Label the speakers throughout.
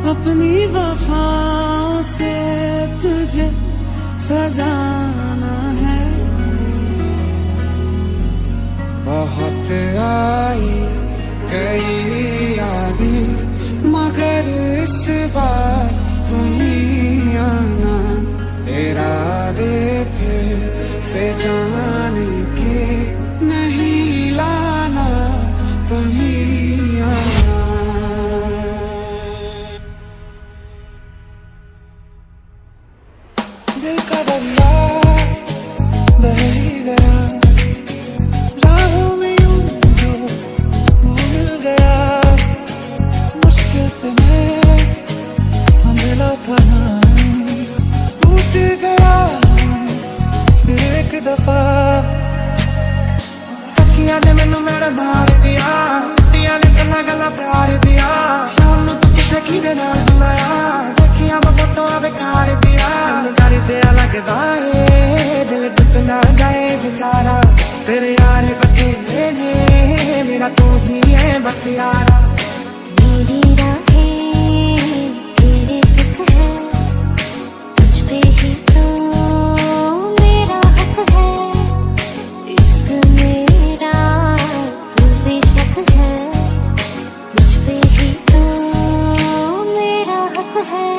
Speaker 1: अपनी वफाओं से तुझे सजाना है। बहुत आई गई यादें मगर इस बार तुम ही आना, इरादे फिर से जाने के नहीं लाना, तुम ही आना। दिल का दरिया बह ही गया, राहों में यूं जो तू मिल गया। मुश्किल से मैं संभला था ना, टूट गया फिर एक दफा। सखिया ने मैनू मेरा मार दिया, दिया ने चला गला प्यार दिया। शाम नूं तू किथे किदे नाल बुलाया, देखिया मैं फोटोआं बेकार दिया। गाड़ी ते लगदा है दिल टुट ना जाए बेचारा, तेरे यार बथेरे ने मेरा तू ही है बस यारा।
Speaker 2: मेरी राहें तेरे तक है, तुझ पे ही तो मेरा हक है। इश्क मेरा तू बेशक है, तुझ पे ही तो मेरा हक है।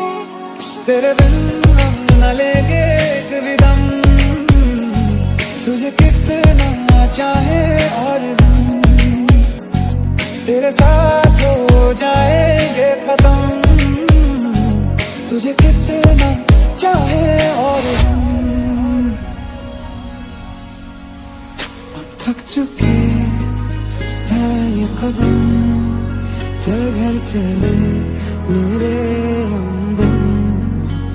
Speaker 1: तेरे बिन हम न लेंगे एक भी दम, तुझे कितना चाहे और हम तेरे साथ हो जाएंगे खत्म, तुझे कितना चाहे और हम। अब थक चुके हैं ये कदम, चल घर चले मेरे हमदम।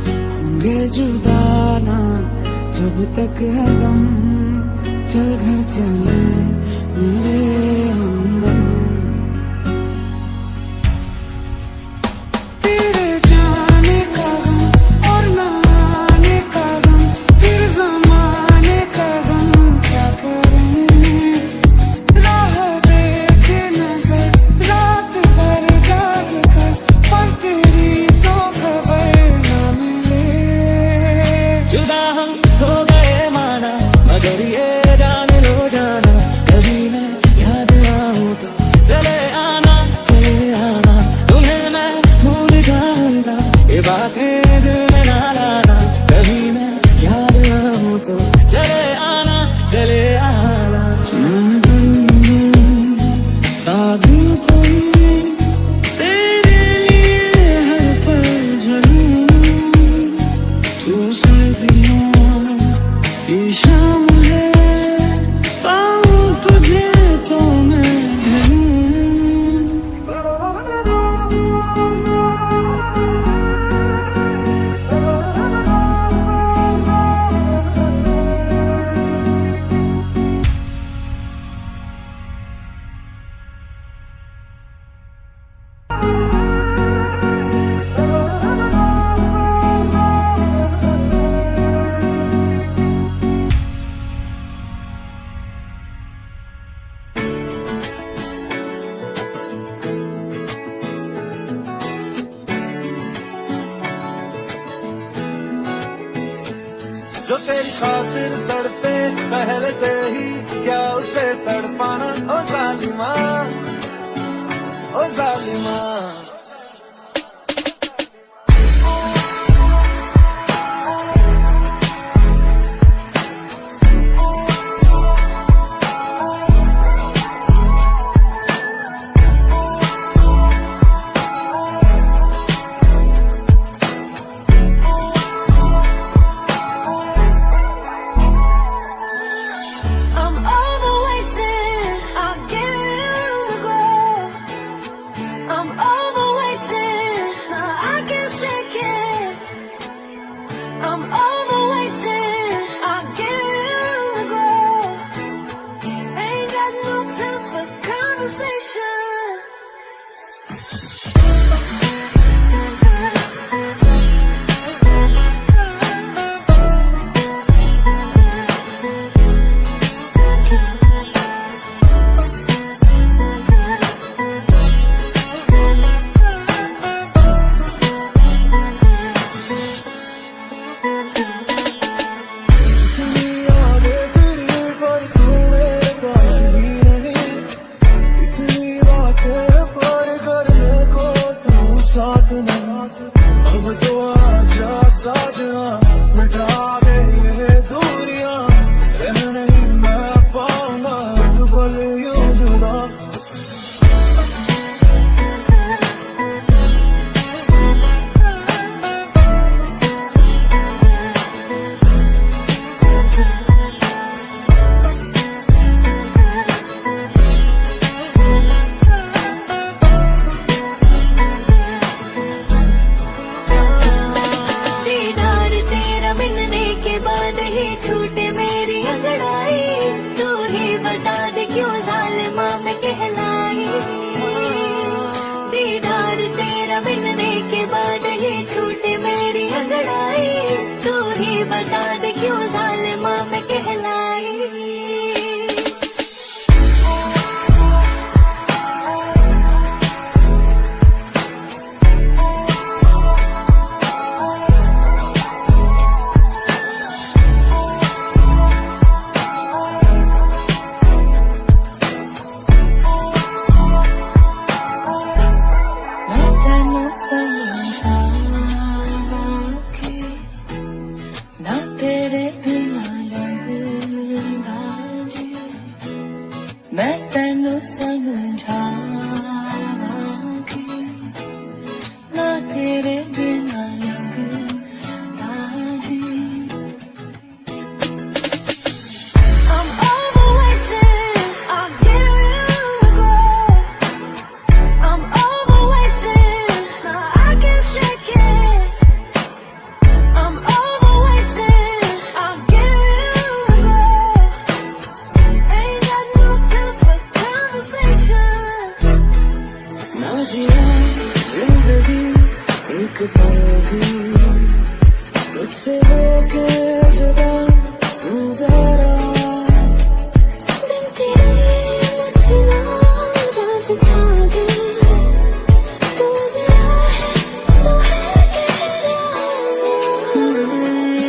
Speaker 1: होंगे जुदा ना जब तक है गम, चल घर चले मेरे हमदम। तेरे जाने का गम और ना आने का गम, फिर ज़माने का गम क्या करें। राह देखे नजर रात भर जाग कर, पर तेरी तो खबर ना मिले। जुदा हम हो गए माना, मगर ये जान लो जाना, कभी मैं याद आऊं तो चले आना, तुम्हें मैं भूल जाऊंगा। ये बातें दिल में ना लाना, कभी मैं याद आऊं तो चले आना, चले आना। आगे कोई तेरे लिए हर पल जलूं, तू सर्दियों की शाम है, पाऊं तुझे तो मैं हूँ।
Speaker 3: जो तेरी खातिर तड़पे पहले से ही, क्या उसे तड़पाना। ओ जालिमा, ओ जालिमा।
Speaker 2: I'm over waiting, I'll give you room to grow. I'm over
Speaker 1: जिंदगी एक पल भी तुझसे होके जुदा सुन जरा
Speaker 2: बिन तेरे मुझसे ना राज था दिल तू मेरा है तो है कहना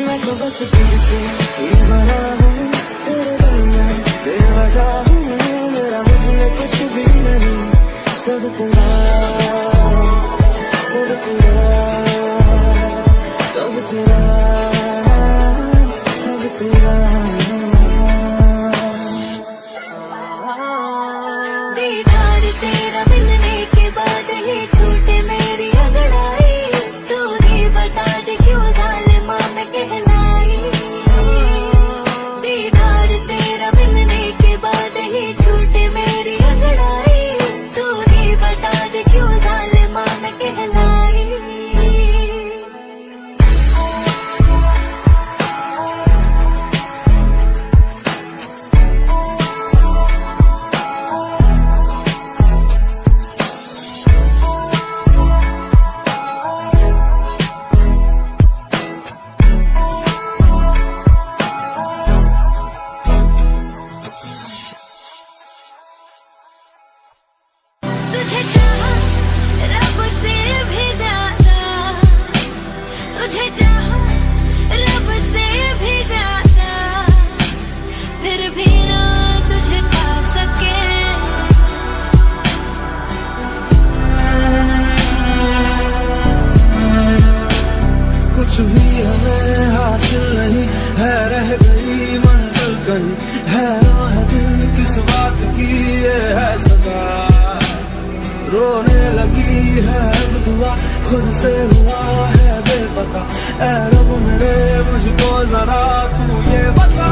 Speaker 1: मैं तो बस तुझसे ही बना हूँ तेरे दिल में बेवजह हूँ मेरा मुझ में कुछ भी नहीं सब तेरा सब तेरा सब तेरा सब तेरा
Speaker 2: दीदार तेरा मिलने के बाद ही छूटे मेरी अंगड़ाई तू ही बता दे क्यों जालिमा मैं कहलाई दीदार तेरा मिलने के बाद ही छूटे मेरी अंगड़ाई तू ही बता दे क्यों जालिमा मैं कहलाई तुझे चाहा रब से भी ज्यादा तुझे चाहा रब से भी ज्यादा फिर भी ना तुझे पा सके
Speaker 3: कुछ भी हमें हासिल नहीं है रह गई मंजिल कहीं हैरान है दिल किस बात की ये है सजा रोने लगी है अब दुआ खुद से हुआ है बेपता ऐ रब मेरे मुझको जरा तू ये बता